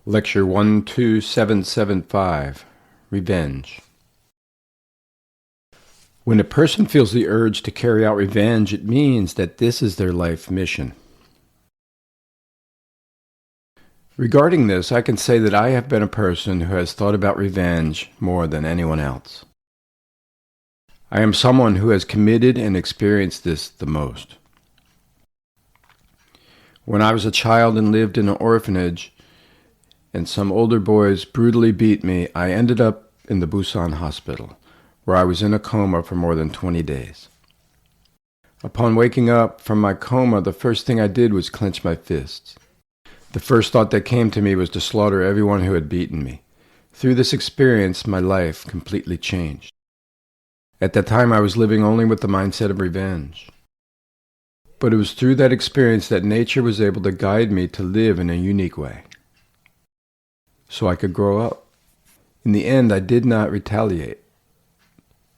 Lecture 12775, Revenge. When a person feels the urge to carry out revenge, it means that this is their life mission. Regarding this, I can say that I have been a person who has thought about revenge more than anyone else. I am someone who has committed and experienced this the most. When I was a child and lived in an orphanage, and some older boys brutally beat me, I ended up in the Busan hospital, where I was in a coma for more than 20 days. Upon waking up from my coma, the first thing I did was clench my fists. The first thought that came to me was to slaughter everyone who had beaten me. Through this experience, my life completely changed. At that time, I was living only with the mindset of revenge. But it was through that experience that nature was able to guide me to live in a unique way, so I could grow up. In the end, I did not retaliate.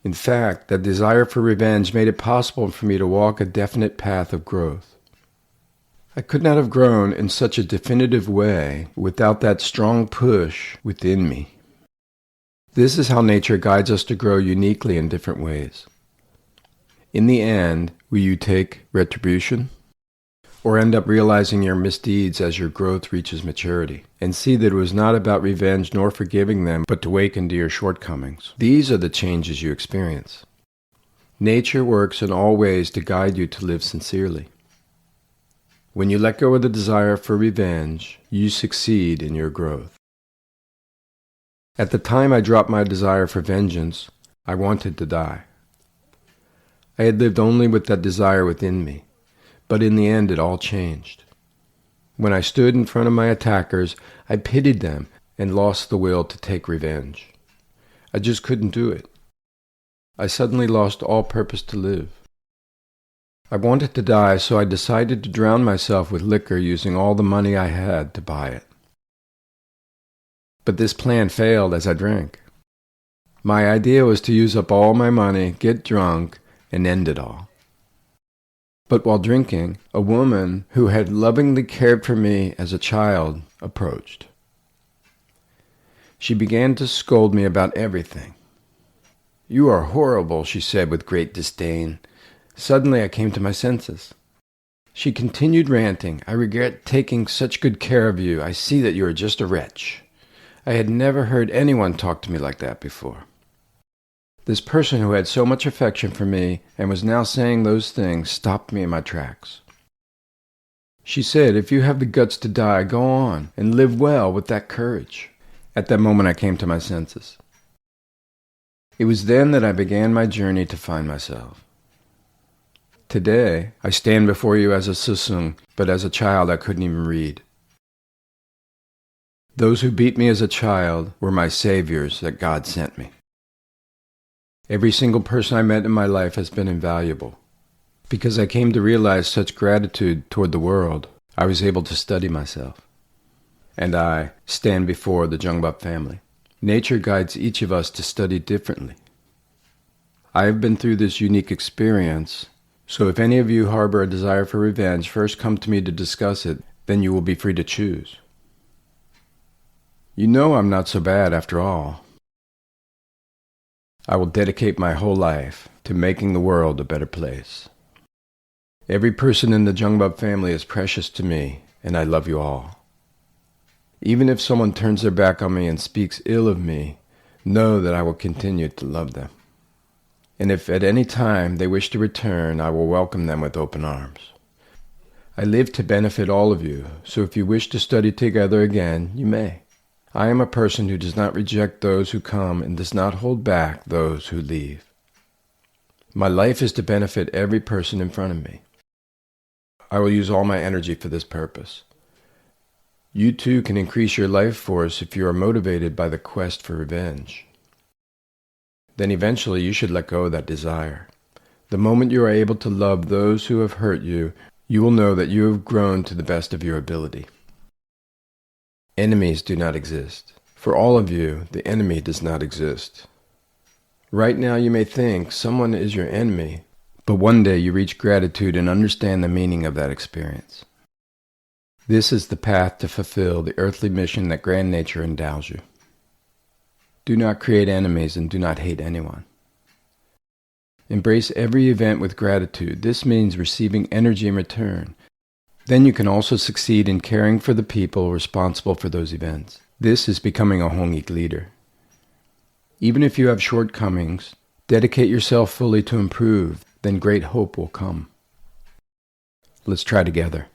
In fact, that desire for revenge made it possible for me to walk a definite path of growth. I could not have grown in such a definitive way without that strong push within me. This is how nature guides us to grow uniquely in different ways. In the end, will you take retribution, or end up realizing your misdeeds as your growth reaches maturity, and see that it was not about revenge nor forgiving them, but to awaken to your shortcomings? These are the changes you experience. Nature works in all ways to guide you to live sincerely. When you let go of the desire for revenge, you succeed in your growth. At the time I dropped my desire for vengeance, I wanted to die. I had lived only with that desire within me. But in the end, it all changed. When I stood in front of my attackers, I pitied them and lost the will to take revenge. I just couldn't do it. I suddenly lost all purpose to live. I wanted to die, so I decided to drown myself with liquor using all the money I had to buy it. But this plan failed as I drank. My idea was to use up all my money, get drunk, and end it all. But while drinking, a woman who had lovingly cared for me as a child approached. She began to scold me about everything. "You are horrible," she said with great disdain. Suddenly I came to my senses. She continued ranting. "I regret taking such good care of you. I see that you are just a wretch." I had never heard anyone talk to me like that before. This person who had so much affection for me and was now saying those things stopped me in my tracks. She said, "If you have the guts to die, go on and live well with that courage." At that moment I came to my senses. It was then that I began my journey to find myself. Today, I stand before you as a Seuseungnim, but as a child I couldn't even read. Those who beat me as a child were my saviors that God sent me. Every single person I met in my life has been invaluable. Because I came to realize such gratitude toward the world, I was able to study myself. And I stand before the Jungbub family. Nature guides each of us to study differently. I have been through this unique experience, so if any of you harbor a desire for revenge, first come to me to discuss it, then you will be free to choose. You know I'm not so bad after all. I will dedicate my whole life to making the world a better place. Every person in the Jungbub family is precious to me, and I love you all. Even if someone turns their back on me and speaks ill of me, know that I will continue to love them. And if at any time they wish to return, I will welcome them with open arms. I live to benefit all of you, so if you wish to study together again, you may. I am a person who does not reject those who come and does not hold back those who leave. My life is to benefit every person in front of me. I will use all my energy for this purpose. You too can increase your life force if you are motivated by the quest for revenge. Then eventually you should let go of that desire. The moment you are able to love those who have hurt you, you will know that you have grown to the best of your ability. Enemies do not exist. For all of you, the enemy does not exist. Right now you may think someone is your enemy, but one day you reach gratitude and understand the meaning of that experience. This is the path to fulfill the earthly mission that grand nature endows you. Do not create enemies and do not hate anyone. Embrace every event with gratitude. This means receiving energy in return. Then you can also succeed in caring for the people responsible for those events. This is becoming a Hongik leader. Even if you have shortcomings, dedicate yourself fully to improve, then great hope will come. Let's try together.